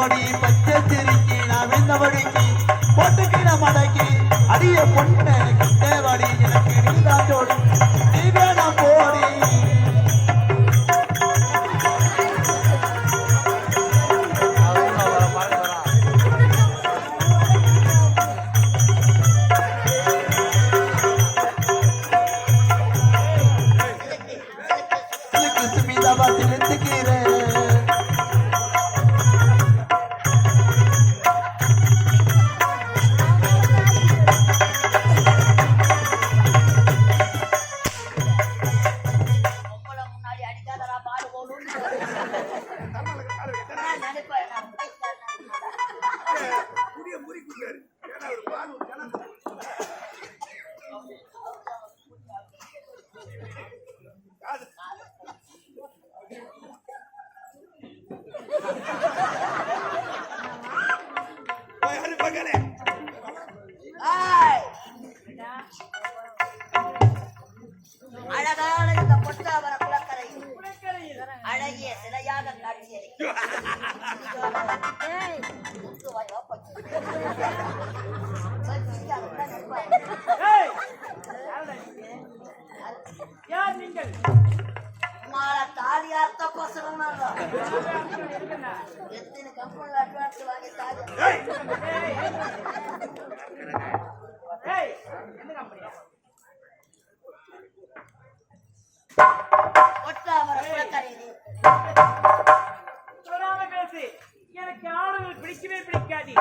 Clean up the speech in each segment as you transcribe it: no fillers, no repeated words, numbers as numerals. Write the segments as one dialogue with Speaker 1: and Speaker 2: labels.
Speaker 1: வந்தபடி பச்சை சிரிக்கி நான் வெந்தபடிக்கு பொட்டுக்கிற மடக்கி அடிய பொண்ணு கிட்டேவாடி எனக்கு நீதான் ஜோடி நீ வேணாம் போடி
Speaker 2: அழகான இந்த பொட்டாவர குளக்கரையில் அழகிய சிலையாக
Speaker 3: யார் நீங்கள்?
Speaker 2: தாலியார்த்த பசங்க எத்தனை கம்பெனில அட்வான்ஸ் வாங்கி தாலி
Speaker 3: எனக்கு ஆளுகள் பிடிக்கவே பிடிக்காது.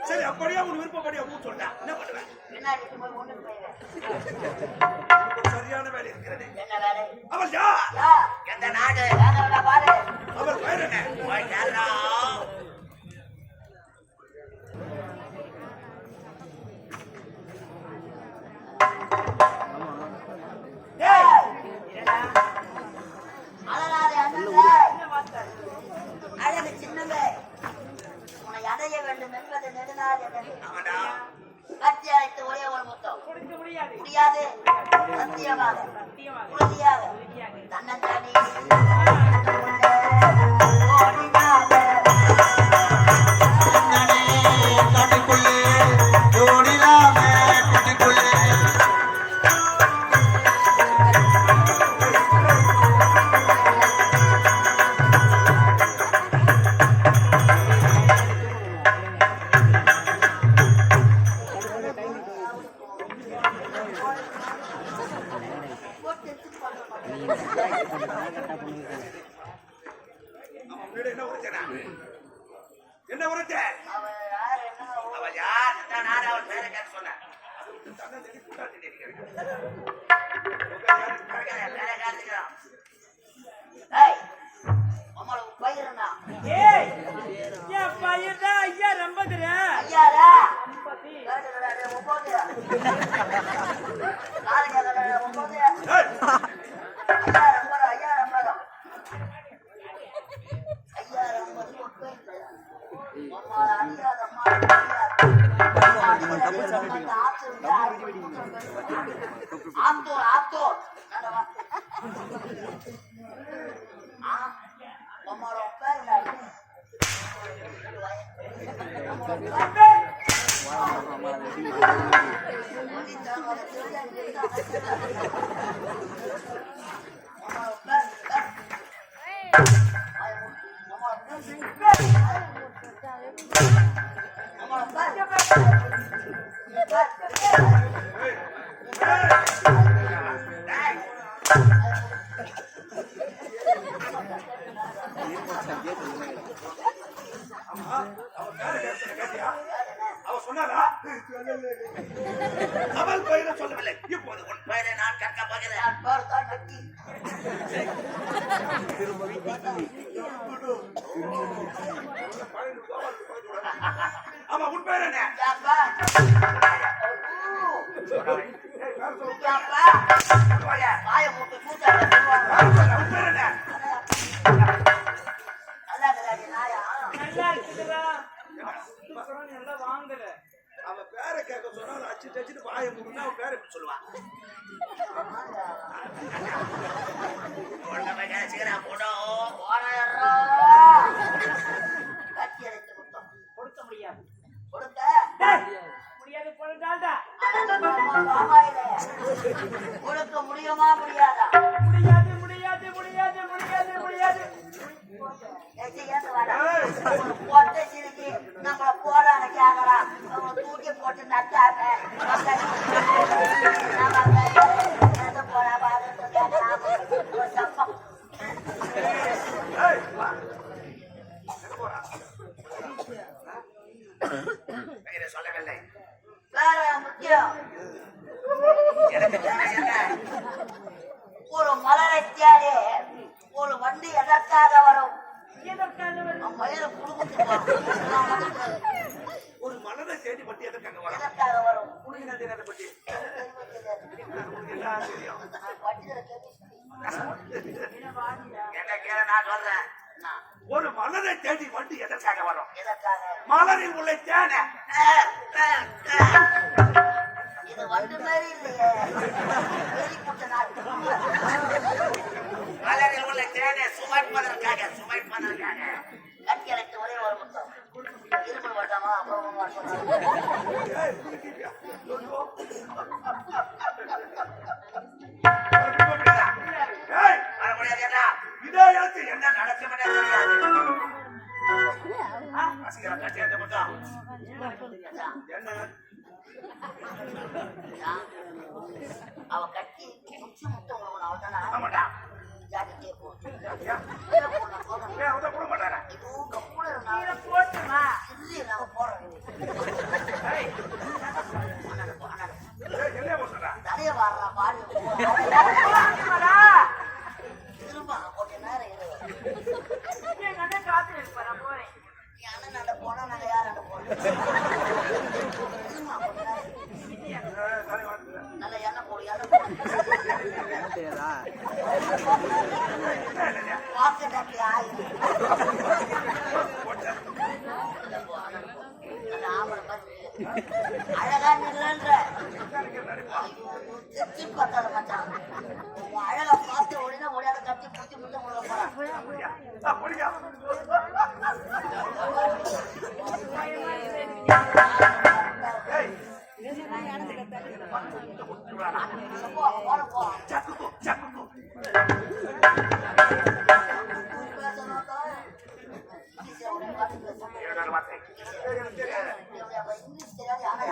Speaker 4: சரி, அப்படியே உன் விருப்பப்படியா ஊர் சொன்னா என்ன பண்ணுவேன்? சரியான வேலை இருக்கிறது. அவள் யார்?
Speaker 2: எந்த நாடு?
Speaker 4: அவள் பெயர் என்ன?
Speaker 2: அழகு சின்னங்க உன்னை அடைய வேண்டும் என்பது நெடுநாள் கட்டி அழைத்து ஒரே ஒரு முத்தம் முடியாது சத்தியமாக உறுதியாக தன்னந்தானே
Speaker 4: என்ன உரைச்ச?
Speaker 2: அவள் யார்? அவள் பேரை கேட்க சொன்ன
Speaker 3: ஐயா ரொம்ப
Speaker 2: ஐயாரா
Speaker 4: அவன் பேரை கேட்டியா? அவன் சொன்னாரா? அவள் பெயரை சொல்லவில்லை.
Speaker 2: இப்போது உன் பெயரை நான் கற்க போகிறேன்.
Speaker 4: ஆமா, உன் பேர் என்ன? உன் பேர் என்ன?
Speaker 3: நல்லா இருக்குதுடா. அப்புறம் நல்லா வாங்குற.
Speaker 4: அவன் பேரை கேட்க சொன்னா அச்சு தச்சுட்டு வாயை மூடுனா அவன் பேரை எப்படி சொல்லுவான்?
Speaker 2: உன்னை போய் கேட்கிறேன், போடோ.
Speaker 3: கொடுக்க முடியாது.
Speaker 5: கொடுக்க
Speaker 3: முடியாது போட்டால்டா.
Speaker 5: கொடுக்க முடியுமா முடியாதா?
Speaker 3: முடியாது முடியாது முடியாது முடியாது முடியாது.
Speaker 5: போட்டு சிரிக்கி நம்மள போடான்னு கேக்குறான். அவங்க தூக்கி போட்டு நட்டாங்க போறா பாருன்னு கேக்குறான். சப்பம்
Speaker 2: பெயரை சொல்லவில்லை.
Speaker 5: வேற முக்கியம்.
Speaker 2: எனக்கு தேவை என்ன?
Speaker 5: ஒரு மலரை தேடி ஒரு வண்டி எதற்காக வரும்?
Speaker 3: எதற்காக வரும்?
Speaker 5: மயில குடும்பத்துக்கு
Speaker 4: ஒரு மனதை தேடி பட்டி எதற்காக வரும்?
Speaker 5: எதற்காக வரும்?
Speaker 4: புரியுதா தெரியாத பட்டி? உங்களுக்கு எல்லாம் தெரியும்.
Speaker 2: என்ன கேள, நான் சொல்றேன்.
Speaker 4: ஒரு மலரை தேடி வண்டி எதற்காக வரும்?
Speaker 5: எதற்காக?
Speaker 4: மலரில் உள்ள தேனை
Speaker 5: இது வண்டு மாதிரி இல்லையே. வெளிப்பட்ட நாள்
Speaker 2: மலரில் உள்ள தேனை சுமைப்பதற்காக
Speaker 5: கட்டி அழைத்து ஒரே ஒரு முத்தம். இரும்பு வட்டமா அப்புறம்
Speaker 2: வர முடியாது. என்ன
Speaker 4: இதே எழுத்து
Speaker 2: என்ன நடக்கும் என்று தெரியாது. வசீகரம் கட்டி எடுத்து மட்டும்
Speaker 4: என்ன?
Speaker 5: அவ கட்டி முச்சு முத்தம் அவதானா
Speaker 2: ஆமாடா.
Speaker 5: ஜாக்கிட்டே போட்டு
Speaker 2: ஏன் உதவ கூட மாட்டாரா?
Speaker 5: இதுவும் கப்புல இருந்தா
Speaker 3: கீழே போட்டுமா?
Speaker 5: இல்லை நாங்க போறோம்.
Speaker 4: என்ன சொல்றா?
Speaker 5: தலைய வாடுறா பாடு திரும்ப கொஞ்ச நேரம் இரு.
Speaker 3: எங்க அண்ணன் காத்து இருப்பாரா? போறேன்.
Speaker 5: நீ அண்ணன் நட போனா நாங்க யார் நட போறோம்? திரும்ப கொஞ்ச நேரம் நல்ல எண்ணெய் போடு எண்ணெய் பார்த்து கட்டி ஆயுது ஆமலை பார்த்து அழகா நில்லுன்ற பத்தாத மச்சான். உன் அழகா பார்த்து உடனே ஓடியாத கட்டி புத்தி முத்த முழுக போறான். இங்கிலீஷ் தெரியாது ஆனா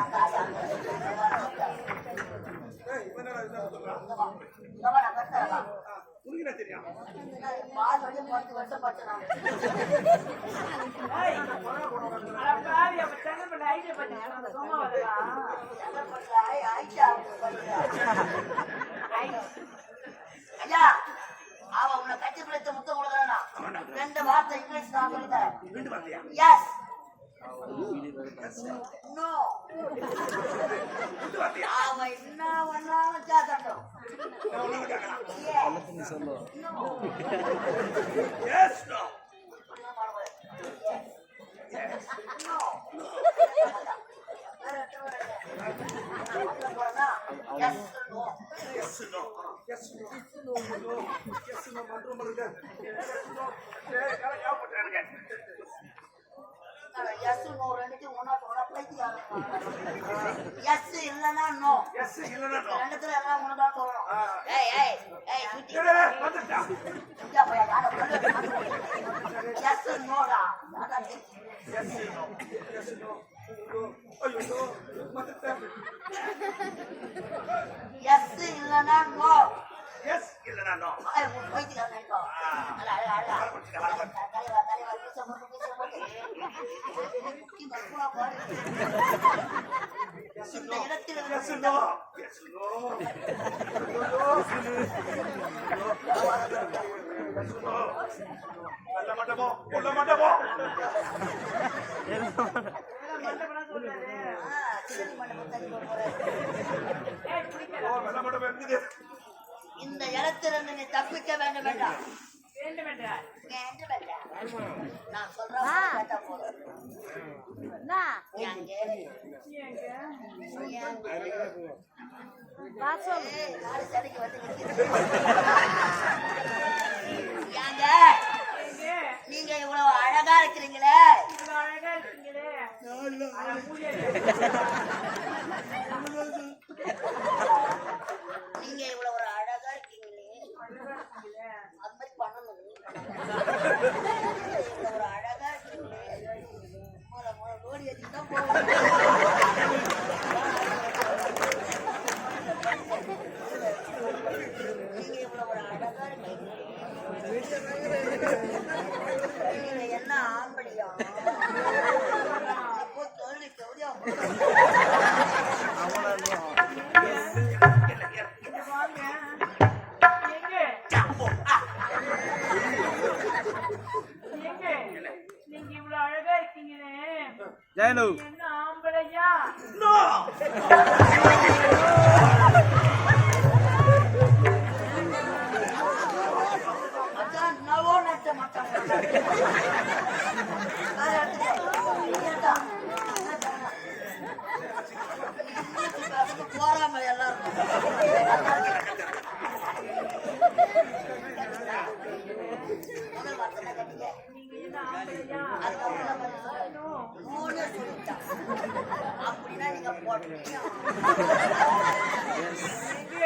Speaker 4: உனக்கு தெரியும்.
Speaker 5: பால் வந்து 10 வருஷம் படிச்சான்.
Speaker 3: ஏய், அட பாவி, அப்ப தங்கப்பட்ட ஐடியா பண்ணி சும்மா வரலாம்.
Speaker 5: ஐயா அவ உன்னை கட்டி பிடித்த முத்தம் கொடுக்கறா. 2 வார்த்தை இங்கிலீஷ் நான் சொல்லி தரேன்.
Speaker 4: 2 வார்த்தையா?
Speaker 5: Yes no. அவ என்ன வேணாலும் கேட்கட்டும்.
Speaker 4: Yes no. எஸ் இல்லனா நோ. ரெண்டுத்துல எல்லாம் ஒண்ணுதா சொல்லணும். ஏய் ஏய் ஏய் சுத்தி சுத்தா போய் எஸ் நோடா.
Speaker 1: ஐயோ வந்துட்டேன்.
Speaker 5: எஸ் இல்லைன்னா நோ.
Speaker 2: எஸ் இல்லைன்னா நோ.
Speaker 5: போய்க்கலாம் நினைப்போம். அழ அழ அழ தலைவா தலைவா பீச போட்டு குட்டி மறுபா போடு. இந்த இடத்தில்
Speaker 2: எஸ் நோ. Yes no. உள்ள மாட்டோமோ உள்ள மாட்டோமோ.
Speaker 3: மண்டபம் சொல்றாரு.
Speaker 5: சிவனி மண்டபம் தள்ளி போறேன்.
Speaker 3: ஏய் பிடிக்கல.
Speaker 2: வெள்ள மாட்டோம் இருக்குது.
Speaker 5: இந்த இடத்திலிருந்து நீ தப்பிக்க வேண்டும் வேண்டாம்.
Speaker 3: வேண்டும் என்றார்.
Speaker 5: வேண்டும் வேண்டாம். நான் சொல்றேன் கேட்டா போதும். ஏங்க?
Speaker 3: ஏங்க?
Speaker 5: ஏய், நாலு சடைக்கு வந்து நிக்குது. ஏங்க?
Speaker 3: ஏங்க?
Speaker 5: நீங்க இவ்வளவு அழகா இருக்கிறீங்களே,
Speaker 3: இவ்வளவு அழகா இருக்கீங்களே. அட மூலிகை.
Speaker 5: நீங்க இவ்வளவு ஒரு அழகா இருக்கீங்களே,
Speaker 3: அழகா இருக்கீங்களே.
Speaker 5: அது மாதிரி பண்ணணும். இவ்வளவு ஒரு அழகா இருக்கீங்களே, முதல்ல லோடி ஏத்திட்டு தான் போவோம். நீங்க இவ்வளவு ஒரு அழகா இருக்கீங்களே, நீங்க என்ன ஆம்படியா? இப்போ கேள்வி கேள்வியா
Speaker 3: இங்க வாங்க. ஏங்க? ஏங்க? நீங்க இவ்வளவு அழகா இருக்கீங்களே. என்ன ஆம்பளையா?
Speaker 2: நோ.
Speaker 5: மச்சான் நவோ நட்ட மச்சான் போறாம எல்லாரும் முதல் வார்த்தை கட்டிங்க.
Speaker 3: நீங்க என்ன ஆம்பளையா?
Speaker 5: அதுக்கப்புறம் மூணு சொல்லிட்டான். அப்படின்னா நீங்க போட்டீங்க.
Speaker 3: ஏங்க?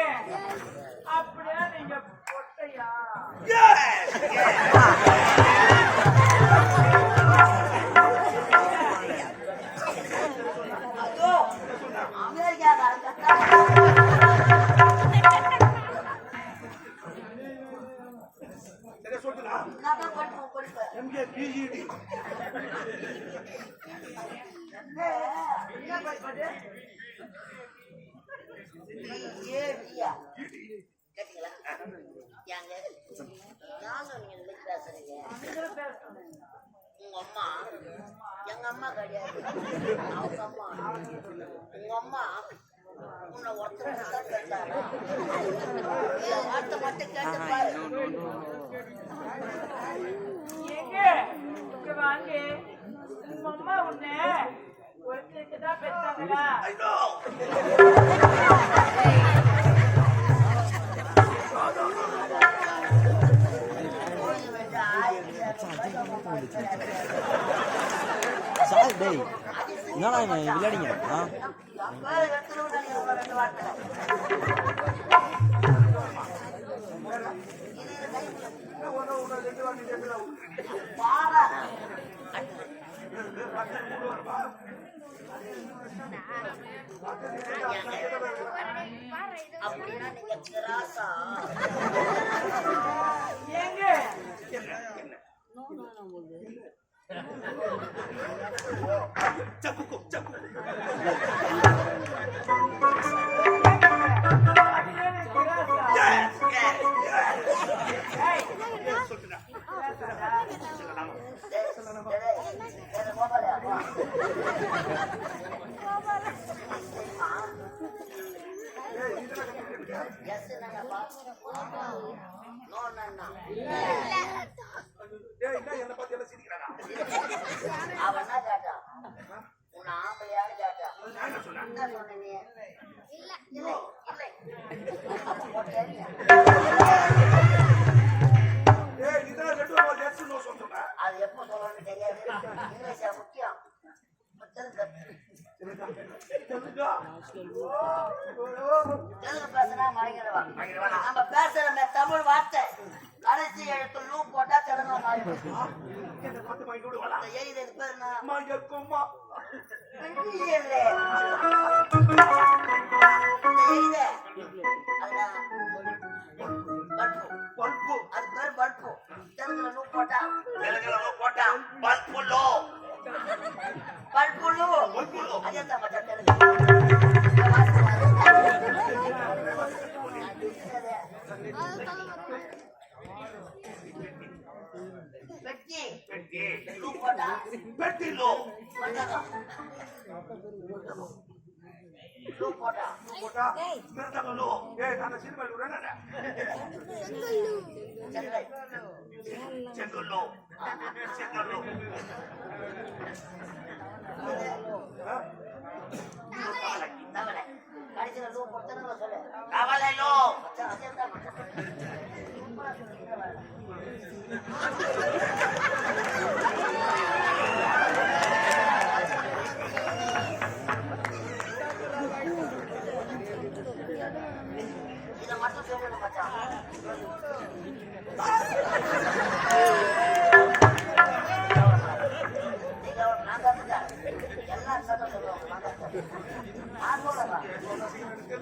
Speaker 3: அப்படியா நீங்க பொட்டையா?
Speaker 2: S S.
Speaker 5: அதோ அமெரிக்காக்காரன்
Speaker 2: சரி சொல்லுடா.
Speaker 5: நான் தான் படிப்பேன் படிப்பேன்.
Speaker 2: MK PGT.
Speaker 5: என்ன படிப்பது? ஏடியா கேட்டீங்களா? ஏங்க நானும் நீங்க இந்த மாதிரி பேசுறீங்க.
Speaker 3: நீங்களும் பேசணும்.
Speaker 5: உங்க அம்மா எங்க அம்மா கிடையாது, அவங்க அம்மா. உங்க அம்மா உன்னை ஒருத்தர் தான் கேட்டாரா? என் வார்த்தை மட்டும் கேட்டு பாரு.
Speaker 3: ஏங்க? இங்க வாங்க. உங்க அம்மா உன்னை ஒருத்தருக்கு தான் பெற்றாங்களா?
Speaker 2: I know.
Speaker 5: கோயில் வந்து 1200
Speaker 6: சார் டேய் என்னடா இவன் விளையாடிங்க
Speaker 5: எடுத்துட்டு விட்டாங்க ரெண்டு வார்த்தை. பாரா அப்படின்னா நீங்க கிராசா?
Speaker 3: ஏங்க?
Speaker 2: சப்புக்கு சப்பு.
Speaker 3: அப்படியே நீ கிராஸா?
Speaker 2: S S S.
Speaker 3: ஏய்,
Speaker 2: சொல்லுடா.
Speaker 3: கிராஸாடா?
Speaker 2: டேய் என்ன என்ன பத்தி எல்லாம் சிரிக்கறானா?
Speaker 5: அவன் என்ன கேட்டான்? உன் ஆம்பளையான்னு கேட்டான்.
Speaker 2: நான் என்ன சொன்னேன்?
Speaker 5: என்ன சொன்ன நீ? இல்லை இல்லை அப்ப போட்டேன்.
Speaker 2: டேய் இதான் ரெண்டு வாரம் எஸ் நோ சொல்றா.
Speaker 5: அது எப்போ சொல்லணும்னு தெரியாது. இங்கிலீஷா முக்கியம். தெலுங்கு
Speaker 2: சொல்லுடா.
Speaker 5: தெலுங்கு பேசுனா மறைக்கிறவா. நம்ம பேசுற தமிழ் வார்த்தை கடைசி எழுத்து லூ போட்டா தெலுங்கு மாறிடும்.
Speaker 2: என்ன பத்து மைண்ட் விடுவாளா?
Speaker 5: அந்த எழுதி பேர் என்ன?
Speaker 2: அம்மா எக்கம்மா. பல்பு
Speaker 5: அது பேர் பல்பு. தெலுங்குல லூ போட்டா
Speaker 2: தெலுங்குல போட்டா பல்புலோ
Speaker 5: பல்புலு.
Speaker 2: பல்புலோ
Speaker 5: அதேதான் மச்சான் தெலுங்கு. வெட்டி
Speaker 2: பெட்டி
Speaker 5: லூ போட்டா
Speaker 2: பெட்டிலோ
Speaker 5: மச்சான் லூ போட்டா
Speaker 2: போட்டா மிருதங்கலோ ஏய் நான் சினிமா உடனே
Speaker 5: செல்லை
Speaker 2: செங்கலோ செங்கலோ
Speaker 5: தவளை கடைசியில் லூ போட்டா சொல்லு
Speaker 2: கவலைலோ
Speaker 5: மச்சான் அதேதான் மச்சான். இதை மட்டும் சொல்லணும் மச்சான். நீங்க நான் தான் எல்லாம் சட்டம் சொல்லுவாங்க. நான் சொல்றேன்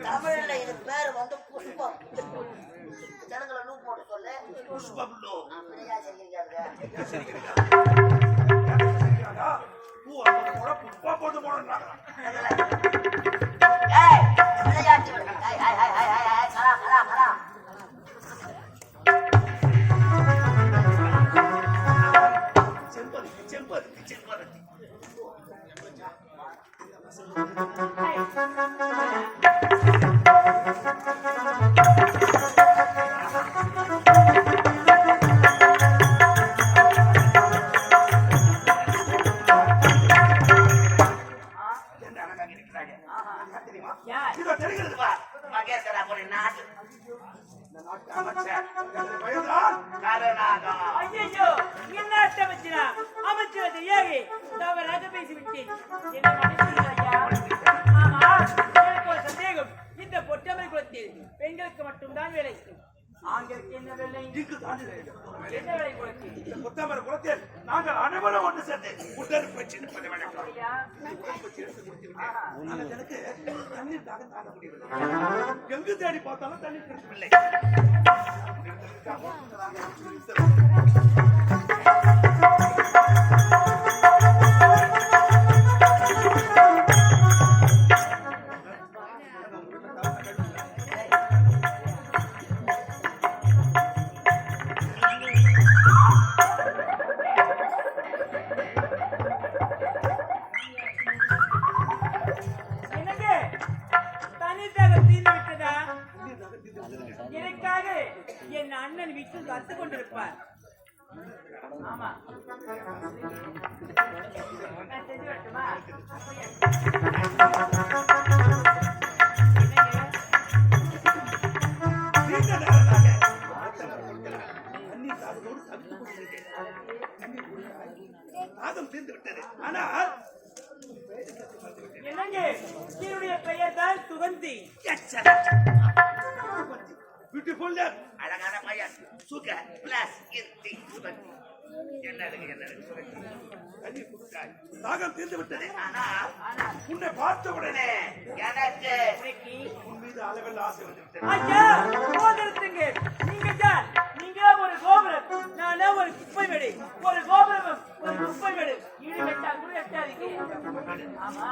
Speaker 5: தமிழ்ல இது பேர் வந்து புஷ்பம். தெலுங்குல லூ போட்டு சொல்லு.
Speaker 2: புஷ்பம்லோ
Speaker 5: அப்படியா சரிங்க.
Speaker 2: பூ அப்படி கூட புஷ்பா போட்டு போடுறாங்க
Speaker 5: ஏய் விளையாட்டு விடு. ஏய் ஏய் ஏய் ஏய் ஏய் கரா கரா கரா.
Speaker 2: செம்பருத்தி செம்பருத்தி செம்பருத்தி என்ன அழகா இருக்கிறாங்க தெரியுமா
Speaker 3: யார்?
Speaker 2: இதோ தெரிகிறது பா
Speaker 5: மகேஸ்வரா போய் நாட்டு
Speaker 2: இந்த நாட்டு அமைச்சர் எனது பெயர்தான் கருணாகா
Speaker 3: ஐயோ என்ன அமைச்சரா அமைச்சர் தெரியாது தவறாக பேசிவிட்டேன். என்ன மன்னிச்சிடுங்கள் ஐயா. ஆமா எனக்கு ஒரு சந்தேகம். இந்த பொற்றமை குலத்தில் பெண்களுக்கு மட்டும்தான் வேலை. ஆண்களுக்கு என்ன வேலை?
Speaker 2: இங்கு தாண்டி
Speaker 3: என்ன வேலை குலத்தில்?
Speaker 2: இந்த முத்தமர் குலத்தில் நாங்கள் அனைவரும் ஒன்று சேர்ந்து உடற்பயிற்சி எடுப்பதை வழக்கம்
Speaker 3: ஐயா
Speaker 2: எனக்கு தண்ணீர் தாங்க முடியவில்லை எங்கு தேடி பார்த்தாலும் தண்ணீர் கிடைக்கவில்லை
Speaker 3: என்னங்க தனித்தாக தீர்ந்து விட்டதா? எனக்காக என் அண்ணன் வீட்டில் கத்துக் கொண்டிருப்பார். ஆமா நான் செஞ்சு வரட்டுமா? அப்படியே. என்னங்க?
Speaker 2: நீண்ட நேரமாக தண்ணீர் தாகத்தோடு தவித்துக் கொண்டிருக்கிறேன். தண்ணீர் குடித்தால் தாகம் தீர்ந்து விட்டது ஆனால்
Speaker 3: என்னங்க என்னுடைய பெயர் தான் சுகந்தி.
Speaker 2: பியூட்டிஃபுல்
Speaker 5: அழகான பையன்
Speaker 2: சுக பிளஸ் இந்தி சுகந்தி என்ன இருக்கு சுகந்தி தண்ணீர் குடித்தால் தாகம் தீர்ந்து விட்டது ஆனால் உன்னை பார்த்த உடனே
Speaker 5: எனக்கு
Speaker 3: இன்னைக்கு
Speaker 2: உன் மீது அளவில் ஆசை வந்து விட்டது
Speaker 3: ஐயா போதிருத்துங்க. நீங்க ஒரு கோபுரம், நானா ஒரு குப்பை வீடு. ஒரு கோபுரம் ஒரு குப்பை வீடு. ஈடு வெட்டா கூட வெட்டாதீங்க. ஆமா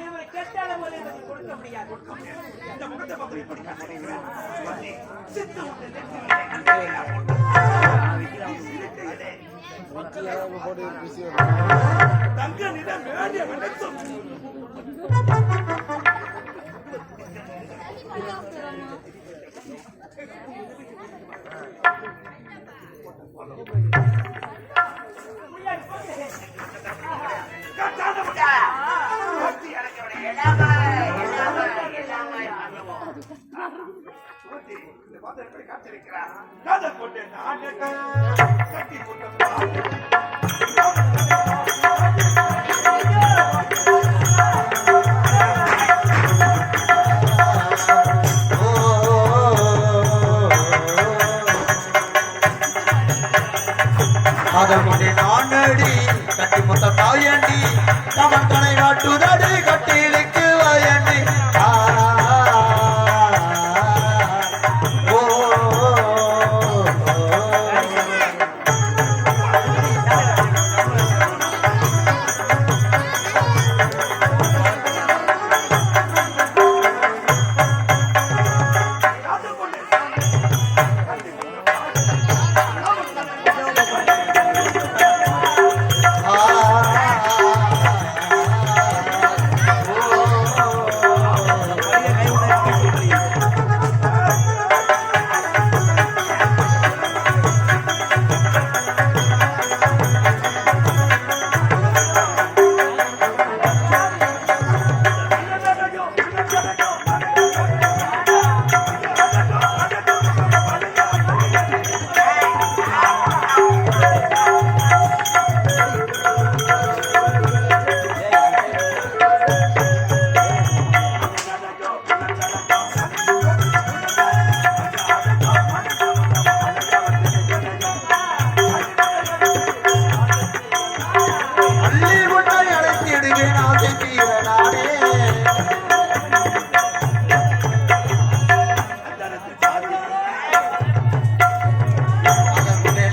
Speaker 3: இவரை கேட்டாலும் ஒரு கொடுக்க முடியாது.
Speaker 2: இந்த முகத்தை பார்த்து இப்படி காட்டுகிறேன். சித்து உன்னை தங்க நிலம் வேண்டிய வணக்கம் கட்டாத முடியா எனக்கு
Speaker 5: எல்லாமே எல்லாமே எல்லாமே
Speaker 2: இந்த மாதம் எப்படி காத்திருக்கிறார் காதல் கொண்டு நான் கட்டி கொண்டு
Speaker 1: காதல் கொண்டே நானடி கட்டி மொத்த தாயண்டி